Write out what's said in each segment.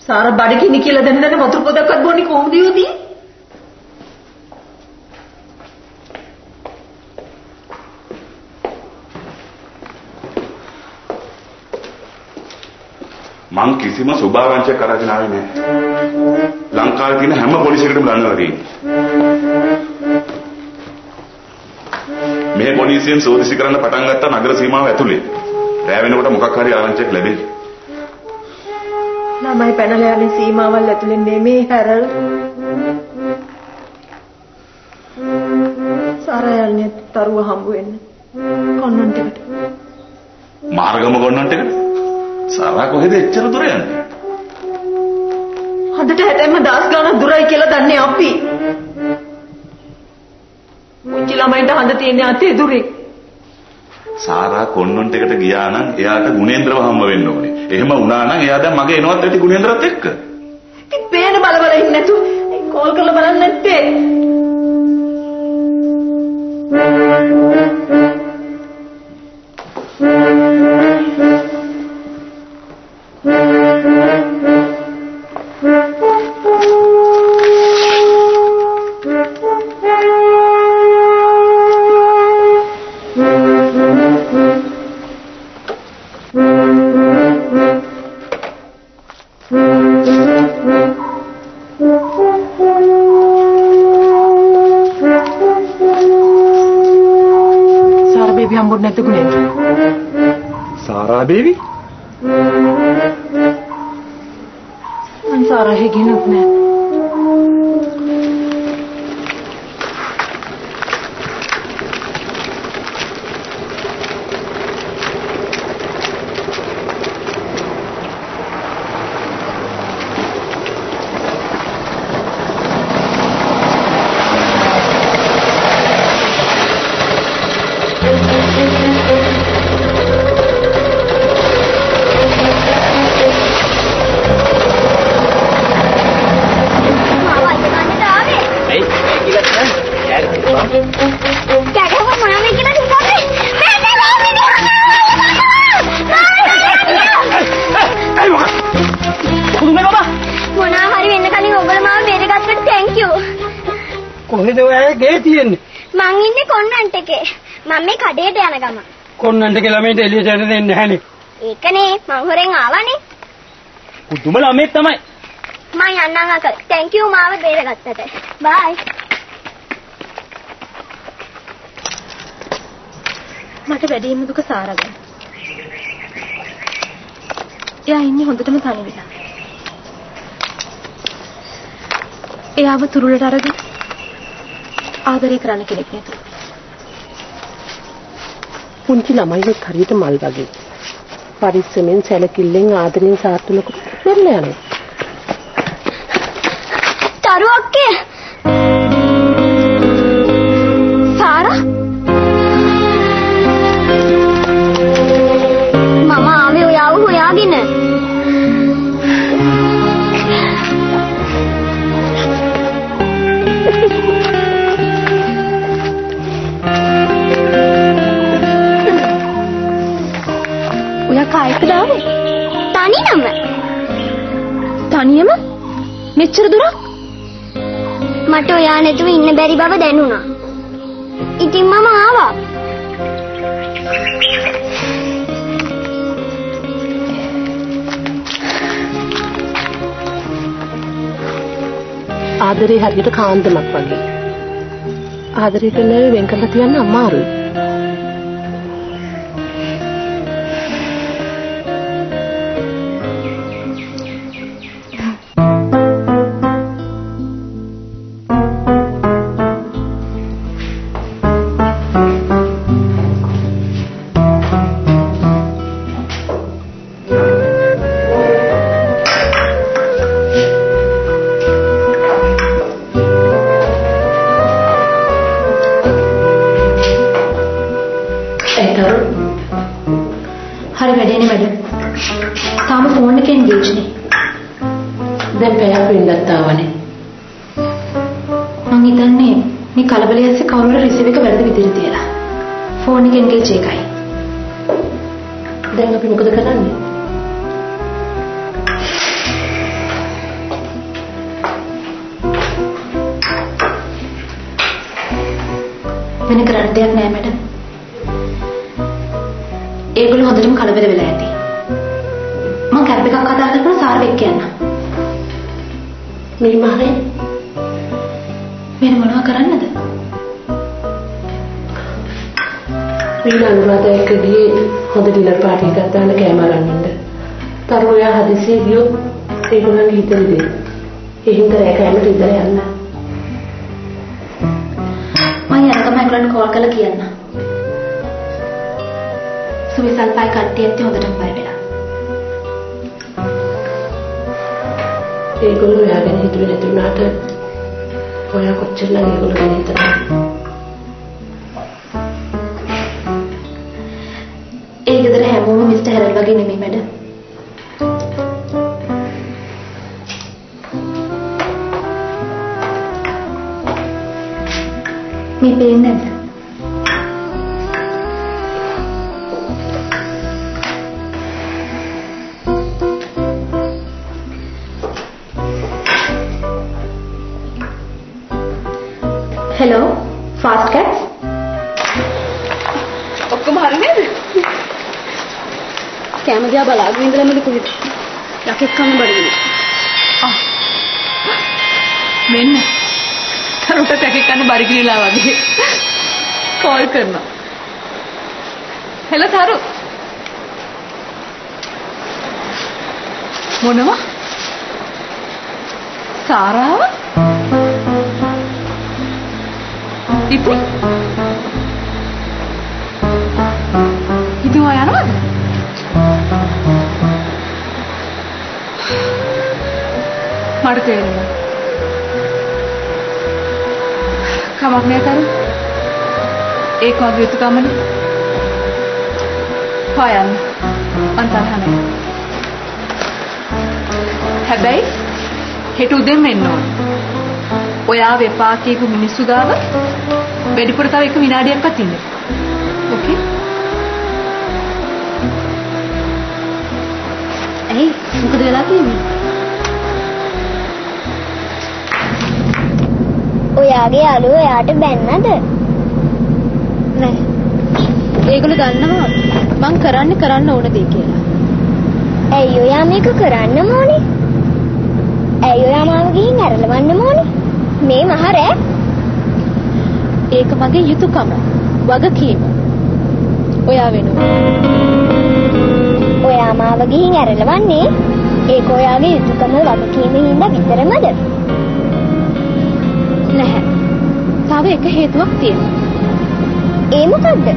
සාර බඩගිනි කියලා දැනගෙන වතුර පොදක්වත් බොන්නේ කොහොමද යෝදී? මං කිසිම සුභාරංචියක් කරගෙන ආවේ නැහැ. ලංකාවේ තියෙන හැම පොලිසියකටම දන්නවලා තියෙන්නේ. මේ පොලිසියෙන් සෝදිසි කරන්න පටන් ගත්තා නගර සීමාව ඇතුලේ. රැ වෙනකොට මොකක් හරි ආරංචියක් ලැබෙයි. ළමයි පැනලා යන්නේ සීමාවල් ඇතුලේ නෙමෙයි හැරල්. සාරයල්නේ තරුව හම්බ වෙන්න. කොන්නන්ටකට. මාර්ගම කොන්නන්ටකට. සාරා කොහෙද එච්චර දුර යන්නේ? හදට හැටෙම දාස් ගානක් දුරයි කියලා දන්නේ අපි. මුංචි ළමයින්ට හඳ තියෙන්නේ අතේ දුරේ. සාරා කොන්නන්ටකට ගියා නම් එයාට ගුණේන්ද්‍රව හම්බ වෙන්න ඕනේ. එහෙම වුණා නම් එයා දැන් මගේ එනවත් ඇති ගුණේන්ද්‍රත් එක්ක. ඉතින් පේන බල ඉන්නේ නැතු කෝල් කරලා බලන්න නැත්තේ. Sarah baby? I'm Sarah higinut ne. කඩේට යන ගම. කොන්නන්ට ළමයින්ට එළියට යන්න දෙන්නේ නැහනේ. ඒකනේ මං හොරෙන් ආවනේ. පුදුම ළමෙක් තමයි. මං යන්නම් අකල්. thank you මාව බේරගත්තට. bye. මට වැඩිම දුක සාරගන්න. එයා ඉන්නේ හොඳටම තනි වෙලා. එයාව තුරුලට අරගෙන ආදරය කරන්න කෙනෙක් නේද? පුංචි ළමයින්ට හරියට මල් වගේ. පරිස්සමෙන් සැලකිල්ලෙන් ආදරෙන් සාතුලකට මෙල්ල යනවා. තරුවක්කේ. සාරා. මම ආවේ ඔයාව හොයාගෙන. කායිකද ආවේ? තනියම. තනියම? මෙච්චර දුරක්? මට ඔයා නැතුව ඉන්න බැරි බව දැනුණා. ඉතින් මම ආවා. ආදරේ හරියට කාන්දමක් වගේ. ආදරයට නෑ වෙන් කරලා තියන්න අමාරුයි. කරන්න දෙයක් නෑ මැඩම්. ඒගොල්ලෝ හොඳටම කලබල වෙලා ඇති. මම කැබ් එකක් කතා කරලා සාරව එක්ක යන්න. මේ මහේ වෙන මොනවා කරන්නද? මේ අනුරාධ එක්ක ගියේ හොඳ ඩිනර් පාටි එකක් දාන්න කෑම අරන් ඉන්න. තරුණයා හදිසියෙ ගියොත් ඒගොල්ලන්ගේ හිතේ දෙන්න. ඒ හින්දා රෑ කෑමට විතර යන්න. මම යනකම ඒගොල්ලන්ට කෝල් කරලා කියන්න. සුවිසල්පයි කට්ටියත් හොඳටම බය වෙලා. ඒගොල්ලෝ යාගෙන හිතුවේ නැති වුණාට ඔයා කොච්චර නම් ඒගොල්ලෝ ගැන හිතනවා. ඒ ගෙදර හැමෝම මිස්ටර් හැරල් වගේ නෙමෙයි මැඩම්. මේ පේන්නේ නැද්ද? Hello, fast cats. ඔක්කොම හරි නේද? කැම දිහා බලාගෙන ඉඳලාමද කොහෙද? යකෙක් කන්න බඩගිනි. මෙන්න. තරුට යකෙක් කන්න බඩගිනිලා වගේ. කෝල් කරනවා. හෙල තරු. මොනවා? සාරාව? ඉතින් ඉතින් යනවද? මට තේරෙනවා. කමක් නෑ තරු. ඒක වගේ යුතුයකමනේ. හොයන්න. අන්තරහනේ. හැබැයි හෙට උදේම එන්න ඕන. ඔයා වෙපා කියපු මිනිස්සු ගාව වැඩිපුර තව එක විනාඩියක්වත් ඉන්න. ඕකේ? ඇයි මොකද වෙලා තියෙන්නේ? ඔයාගේ යාළුවෝ එයාට බැන්නද? නෑ. ඒගොල්ලෝ දන්නවා මං කරන්න ඕන දේ කියලා. ඇයි ඔයා මේක කරන්නම ඕනේ? ඇයි ඔයා මාව ගිහින් ඇරලවන්නම ඕනේ? මේ මහ රෑ? ඒක මගේ යුතුයකම. වගකීම. ඔයා වෙනුවෙන්. ඔයා මාව ගිහින් ඇරලවන්නේ ඒක ඔයාගේ යුතුයකම වගකීමෙන් හින්දා විතරමද? නැහැ. තව එක හේතුවක් තියෙනවා. ඒ මොකද්ද?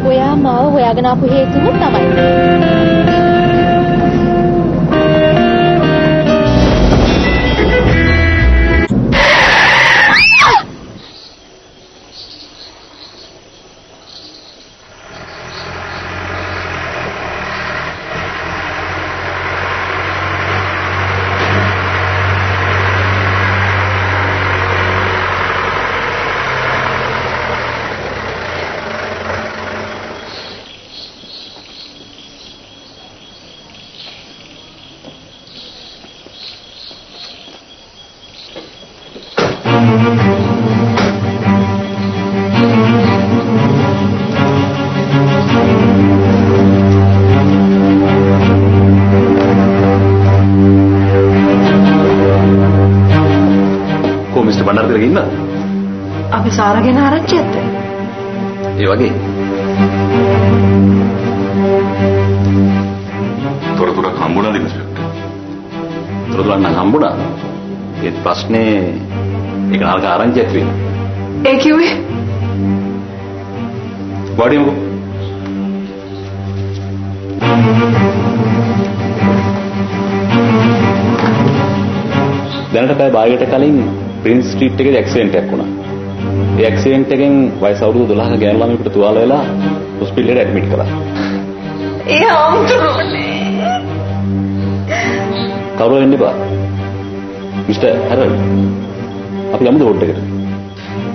ඔයා මාව හොයාගෙන ආපු හේතුව තමයි. අපි සාරගෙන ආරච්චියත් ඒ වගේ තොරතුරක් හම්බුණාද මිස්ටර්? තොරතුරක් නම් හම්බුණා. ඒත් ප්‍රශ්නේ ඒක නරක ආරංචියක් වෙන්නේ. ඒ කිව්වේ වඩිමුකෝ. දැනට පැය භාගයකට කලින් ප්‍රින්ස් ස්ට්‍රීට් එකේ ඇක්සිඩන්ට් එකක් වුණා. ඒ ඇක්සිඩන්ට් එකෙන් වයස අවුරුදු 12ක ගෑනු ළමයෙකුට තුවාල වෙලා හොස්පිටල් එකට ඇඩ්මිට් කරා. ඒ ආම්තුරුනේ. කවුරු වෙන්න බෑ. මිස්ටර් හැරල් අපි යමුද බෝඩ් එකට?